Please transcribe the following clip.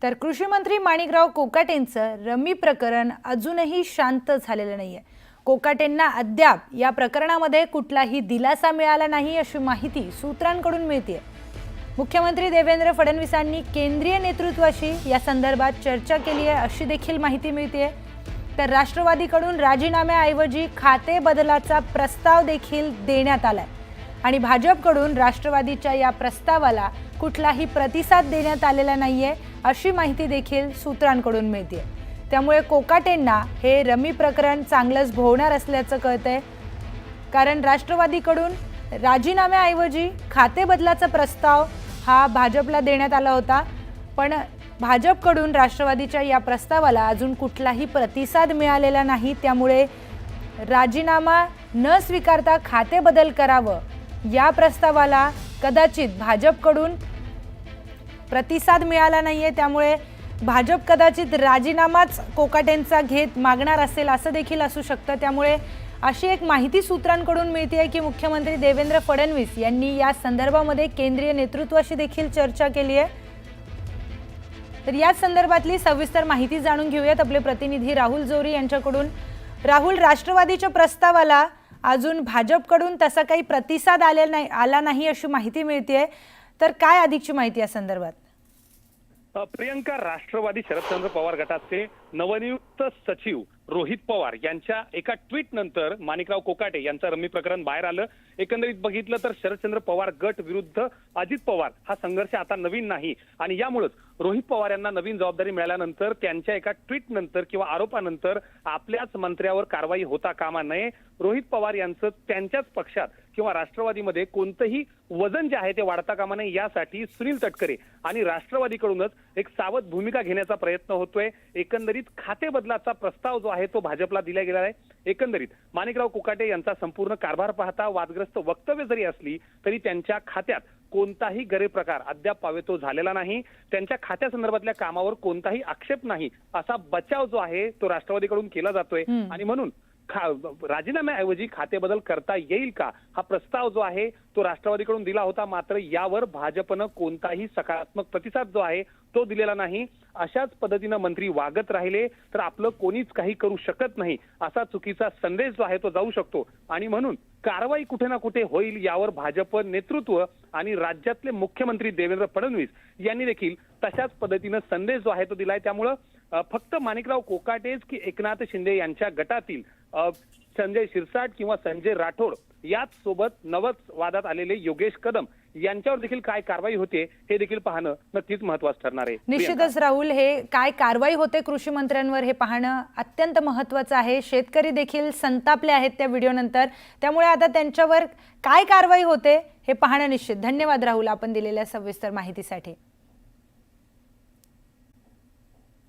तर कृषी मंत्री माणिकराव कोकाटेंचं रमी प्रकरण अजूनही शांत झालेलं नाहीये। कोकाटेंना अद्याप या प्रकरणामध्ये कुठलाही दिलासा मिळाला नाही अशी माहिती सूत्रांकडून मिळते। मुख्यमंत्री देवेंद्र फडणवीसांनी केंद्रीय नेतृत्वाशी या संदर्भात चर्चा केली आहे अशी देखील माहिती मिळते। तर राष्ट्रवादीकडून राजीनाम्याऐवजी खाते बदलाचा प्रस्ताव देखील देण्यात आलाय आणि भाजपकडून राष्ट्रवादीच्या या प्रस्तावाला कुठलाही प्रतिसाद देण्यात आलेला नाहीये अशी माहिती देखील सूत्रांकडून मिळते। त्यामुळे कोकाटेंना हे रमी प्रकरण चांगलंच भोवणार असल्याचं कळतंय, कारण राष्ट्रवादीकडून राजीनाम्याऐवजी खाते बदलाचा प्रस्ताव हा भाजपला देण्यात आला होता, पण भाजपकडून राष्ट्रवादीच्या या प्रस्तावाला अजून कुठलाही प्रतिसाद मिळालेला नाही। त्यामुळे राजीनामा न स्वीकारता खाते बदल करावं या प्रस्तावाला कदाचित भाजपकडून प्रतिसाद मिळाला नाहीये। त्यामुळे भाजप कदाचित राजीनामाच कोकाटेंचा घेत मागणार असेल असं देखील असू शकतं। त्यामुळे अशी एक माहिती सूत्रांकडून मिळते की मुख्यमंत्री देवेंद्र फडणवीस यांनी या संदर्भामध्ये केंद्रीय नेतृत्वाशी देखील चर्चा केली आहे। तर या संदर्भातली सविस्तर माहिती जाणून घेऊयात आपले प्रतिनिधी राहुल जोरी यांच्याकडून। राहुल, राष्ट्रवादीच्या प्रस्तावाला अजून भाजपकडून तसा काही प्रतिसाद आला नाही अशी माहिती मिळते, तर काय अधिकची माहिती या संदर्भात? प्रियंका, राष्ट्रवादी शरदचंद्र पवार गटाचे नवनियुक्त सचिव रोहित पवार यांच्या एका ट्विट नंतर माणिकराव कोकाटे यांचं रमी प्रकरण बाहेर आलं। एकंदरीत बघितलं तर शरदचंद्र पवार गट विरुद्ध अजित पवार हा संघर्ष आता नवीन नाही आणि यामुळेच रोहित पवार यांना नवीन जबाबदारी मिळाल्यानंतर त्यांच्या एका ट्विट नंतर किंवा आरोपानंतर आपल्याच मंत्र्यावर कारवाई होता कामा नये। रोहित पवार यांचं त्यांच्याच पक्षात किंवा राष्ट्रवादीमध्ये कोणतंही वजन जे आहे ते वाढता कामा नये यासाठी सुनील तटकरे आणि राष्ट्रवादीकडूनच एक सावध भूमिका घेण्याचा प्रयत्न होतोय। एकंदरीत खाते बदलाचा प्रस्ताव जो आहे तो भाजपला दिला गेला आहे। एकंदरीत माणिकराव कोकाटे यांचा संपूर्ण कारभार पाहता वादग्रस्त वक्तव्य जरी असली तरी त्यांच्या खात्यात कोणताही गैरप्रकार अद्याप पावेतो झालेला नाही। त्यांच्या खात्यासंदर्भातल्या कामावर कोणताही आक्षेप नाही असा बचाव जो आहे तो राष्ट्रवादीकडून केला जातोय आणि म्हणून राजीनाम्याऐवजी खाते बदल करता येईल का हा प्रस्ताव जो आहे तो राष्ट्रवादीकडून दिला होता, मात्र यावर भाजपनं कोणताही सकारात्मक प्रतिसाद जो आहे तो दिलेला नाही। अशाच पद्धतीनं मंत्री वागत राहिले तर आपलं कोणीच काही करू शकत नाही असा चुकीचा संदेश जो आहे तो जाऊ शकतो आणि म्हणून कारवाई कुठे ना कुठे होईल यावर भाजप नेतृत्व आणि राज्यातले मुख्यमंत्री देवेंद्र फडणवीस यांनी देखील तशाच पद्धतीनं संदेश जो आहे तो दिलाय। त्यामुळं फक्त माणिकराव कोकाटेच की एकनाथ शिंदे यांच्या गटातील संजय शिरसाट किंवा संजय राठोड याच सोबत नवच वादात आलेले योगेश कदम यांच्यावर देखील काय कारवाई होते हे देखील पाहणं नक्कीच महत्त्वाचं ठरणार आहे। निश्चितच राहुल, हे काय कारवाई होते कृषी मंत्र्यांवर हे पाहणं अत्यंत महत्त्वाचं आहे। शेतकरी देखील संतापले आहेत त्या व्हिडिओ नंतर, त्यामुळे आता त्यांच्यावर काय कारवाई होते हे पाहणं निश्चित। धन्यवाद राहुल, आपण दिलेल्या सविस्तर माहितीसाठी।